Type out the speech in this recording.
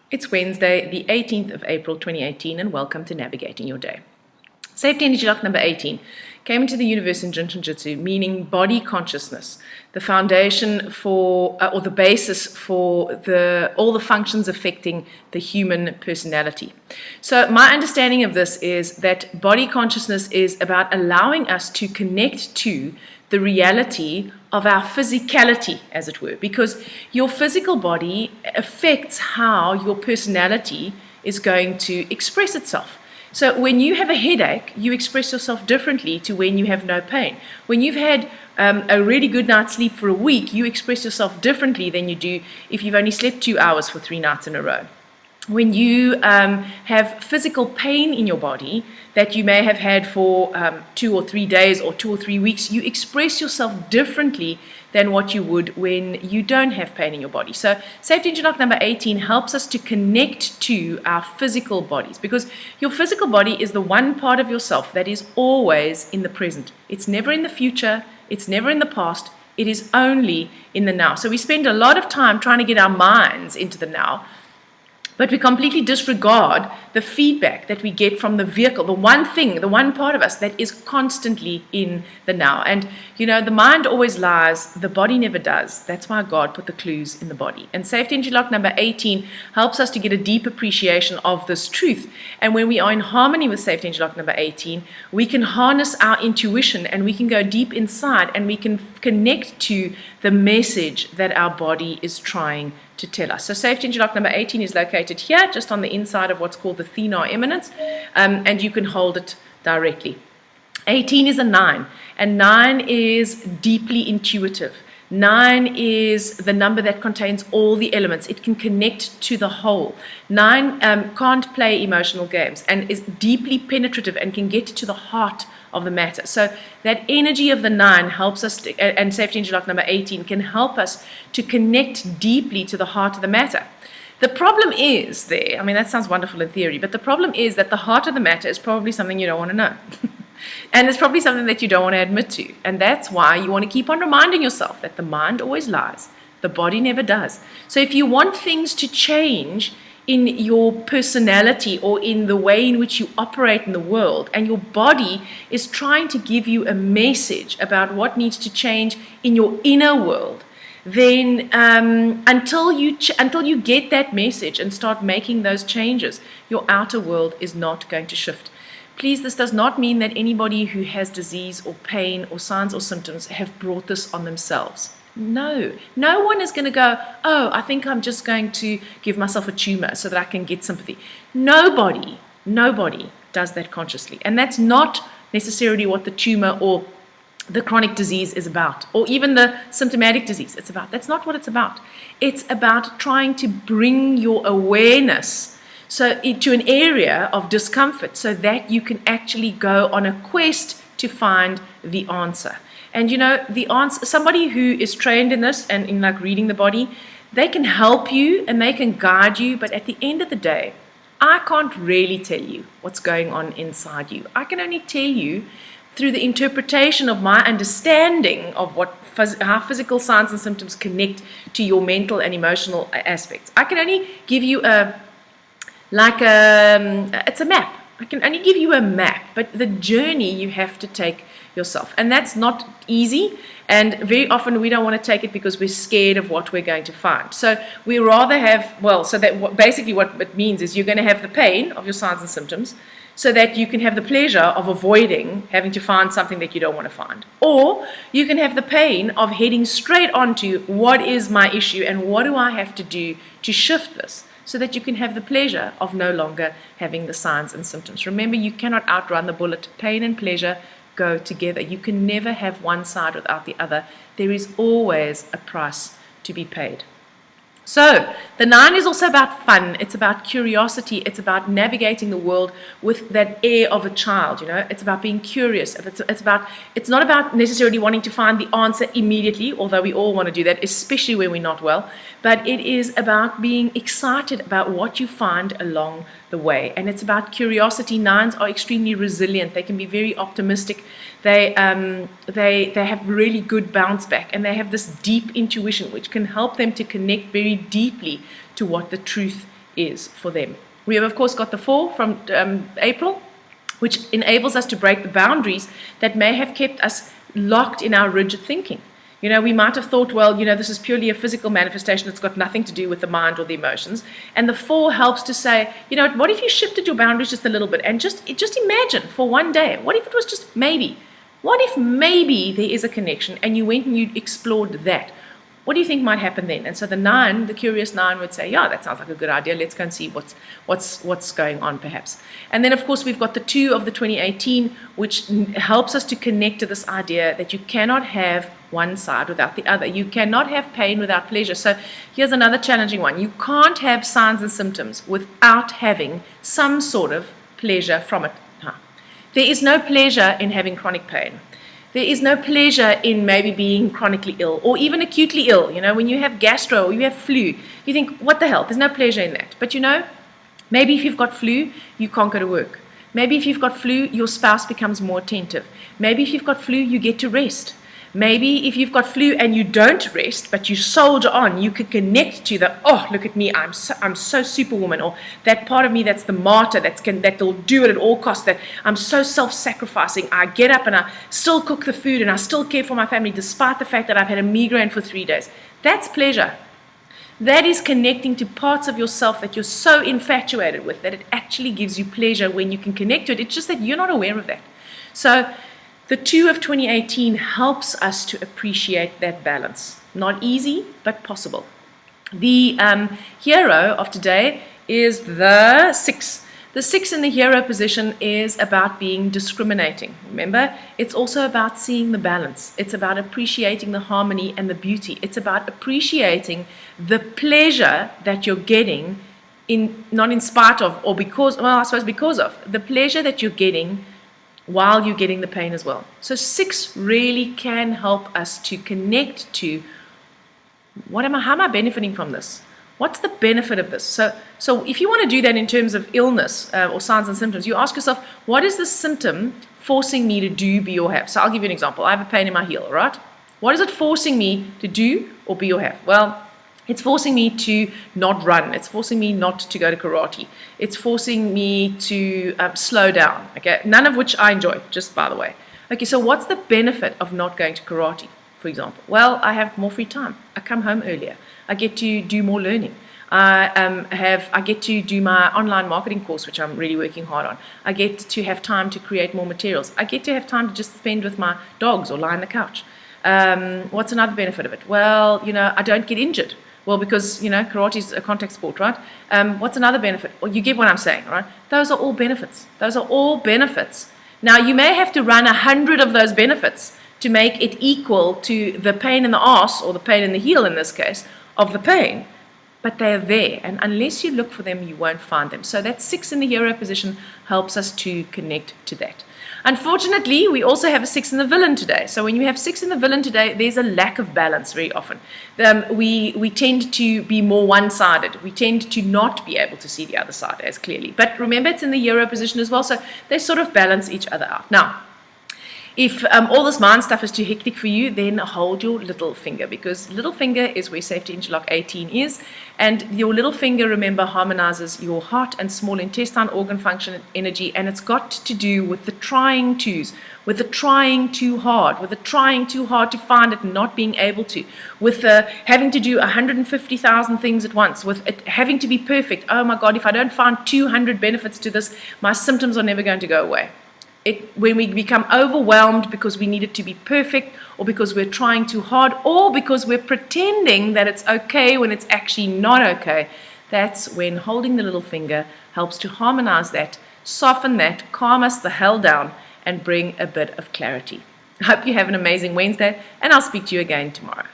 It's Wednesday, the 18th of April 2018, and welcome to Navigating Your Day. Safety energy lock number 18 came into the universe in Jin Jitsu, meaning body consciousness, the foundation for, or the basis for all the functions affecting the human personality. So my understanding of this is that body consciousness is about allowing us to connect to the reality of our physicality, as it were, because your physical body affects how your personality is going to express itself. So when you have a headache, you express yourself differently to when you have no pain. When you've had a really good night's sleep for a week, you express yourself differently than you do if you've only slept 2 hours for 3 nights in a row. When you have physical pain in your body that you may have had for 2 or 3 days or 2 or 3 weeks, you express yourself differently than what you would when you don't have pain in your body. So safety engine lock number 18 helps us to connect to our physical bodies, because your physical body is the one part of yourself that is always in the present. It's never in the future, it's never in the past, it is only in the now. So we spend a lot of time trying to get our minds into the now, but we completely disregard the feedback that we get from the vehicle, the one thing, the one part of us that is constantly in the now. And, you know, the mind always lies, the body never does. That's why God put the clues in the body. And safety energy lock number 18 helps us to get a deep appreciation of this truth. And when we are in harmony with safety energy lock number 18, we can harness our intuition and we can go deep inside and we can connect to the message that our body is trying to tell us. So safety engine lock number 18 is located here, just on the inside of what's called the thenar eminence, and you can hold it directly. 18 is a 9, and 9 is deeply intuitive. 9 is the number that contains all the elements. It can connect to the whole. 9 can't play emotional games and is deeply penetrative and can get to the heart of the matter. So that energy of the 9 helps us to, and safety engine lock number 18 can help us to connect deeply to the heart of the matter. The problem is there, I mean, that sounds wonderful in theory, but the problem is that the heart of the matter is probably something you don't want to know. And it's probably something that you don't want to admit to. And that's why you want to keep on reminding yourself that the mind always lies, the body never does. So if you want things to change in your personality or in the way in which you operate in the world, and your body is trying to give you a message about what needs to change in your inner world, then until you get that message and start making those changes, your outer world is not going to shift. Please, this does not mean that anybody who has disease or pain or signs or symptoms have brought this on themselves. No one is going to go, oh, I think I'm just going to give myself a tumor so that I can get sympathy. Nobody does that consciously. And that's not necessarily what the tumor or the chronic disease is about, or even the symptomatic disease it's about. That's not what it's about. It's about trying to bring your awareness into an area of discomfort so that you can actually go on a quest to find the answer. And you know, the answer, somebody who is trained in this and in like reading the body, they can help you and they can guide you, but at the end of the day, I can't really tell you what's going on inside you. I can only tell you through the interpretation of my understanding of how physical signs and symptoms connect to your mental and emotional aspects. I can only give you it's a map. I can only give you a map, but the journey you have to take yourself. And that's not easy. And very often we don't want to take it because we're scared of what we're going to find. So we rather have, basically what it means is you're going to have the pain of your signs and symptoms so that you can have the pleasure of avoiding having to find something that you don't want to find. Or you can have the pain of heading straight onto what is my issue and what do I have to do to shift this, so that you can have the pleasure of no longer having the signs and symptoms. Remember, you cannot outrun the bullet. Pain and pleasure go together. You can never have one side without the other. There is always a price to be paid. So the 9 is also about fun. It's about curiosity. It's about navigating the world with that air of a child. You know, it's about being curious. It's not about necessarily wanting to find the answer immediately, although we all want to do that, especially when we're not well. But it is about being excited about what you find along the way. And it's about curiosity. 9s are extremely resilient. They can be very optimistic. They have really good bounce back, and they have this deep intuition which can help them to connect very deeply to what the truth is for them. We have, of course, got the 4 from April, which enables us to break the boundaries that may have kept us locked in our rigid thinking. We might have thought, well, this is purely a physical manifestation. It's got nothing to do with the mind or the emotions. And the 4 helps to say, what if you shifted your boundaries just a little bit and just imagine for one day, what if it was just maybe? What if maybe there is a connection and you went and you explored that? What do you think might happen then? And so the 9, the curious 9 would say, yeah, that sounds like a good idea. Let's go and see what's going on perhaps. And then, of course, we've got the 2 of the 2018, which helps us to connect to this idea that you cannot have one side without the other. You cannot have pain without pleasure. So here's another challenging one. You can't have signs and symptoms without having some sort of pleasure from it. There is no pleasure in having chronic pain. There is no pleasure in maybe being chronically ill or even acutely ill. When you have gastro or you have flu, you think, what the hell? There's no pleasure in that. But maybe if you've got flu, you can't go to work. Maybe if you've got flu, your spouse becomes more attentive. Maybe if you've got flu, you get to rest. Maybe if you've got flu and you don't rest, but you soldier on, you could connect to the, oh, look at me, I'm so superwoman, or that part of me that's the martyr, that'll do it at all costs, that I'm so self-sacrificing. I get up and I still cook the food and I still care for my family despite the fact that I've had a migraine for 3 days. That's pleasure. That is connecting to parts of yourself that you're so infatuated with that it actually gives you pleasure when you can connect to it. It's just that you're not aware of that. So the 2 of 2018 helps us to appreciate that balance. Not easy, but possible. The hero of today is the 6. The 6 in the hero position is about being discriminating. Remember, it's also about seeing the balance. It's about appreciating the harmony and the beauty. It's about appreciating the pleasure that you're getting, not in spite of or because, well, I suppose because of, the pleasure that you're getting while you're getting the pain as well. So 6 really can help us to connect to how am I benefiting from this? What's the benefit of this? So if you want to do that in terms of illness or signs and symptoms, you ask yourself, what is the symptom forcing me to do, be, or have? So I'll give you an example. I have a pain in my heel, right? What is it forcing me to do or be or have? Well, it's forcing me to not run. It's forcing me not to go to karate. It's forcing me to slow down. Okay, none of which I enjoy, just by the way. Okay, so what's the benefit of not going to karate, for example? Well, I have more free time. I come home earlier. I get to do more learning. I get to do my online marketing course, which I'm really working hard on. I get to have time to create more materials. I get to have time to just spend with my dogs or lie on the couch. What's another benefit of it? Well, I don't get injured. Well, because, karate is a contact sport, right? What's another benefit? Well, you get what I'm saying, right? Those are all benefits. Those are all benefits. Now, you may have to run 100 of those benefits to make it equal to the pain in the arse, or the pain in the heel in this case, of the pain. But they are there, and unless you look for them, you won't find them. So that 6 in the hero position helps us to connect to that. Unfortunately, we also have a 6 in the villain today. So when you have 6 in the villain today, there's a lack of balance very often. We tend to be more one-sided. We tend to not be able to see the other side as clearly. But remember, it's in the hero position as well, so they sort of balance each other out. Now, if all this mind stuff is too hectic for you, then hold your little finger, because little finger is where safety interlock 18 is. And your little finger, remember, harmonizes your heart and small intestine organ function and energy. And it's got to do with the trying tos, with the trying too hard, with the trying too hard to find it and not being able to, with having to do 150,000 things at once, with it having to be perfect. Oh my God, if I don't find 200 benefits to this, my symptoms are never going to go away. When we become overwhelmed because we need it to be perfect, or because we're trying too hard, or because we're pretending that it's okay when it's actually not okay, that's when holding the little finger helps to harmonize that, soften that, calm us the hell down, and bring a bit of clarity. I hope you have an amazing Wednesday, and I'll speak to you again tomorrow.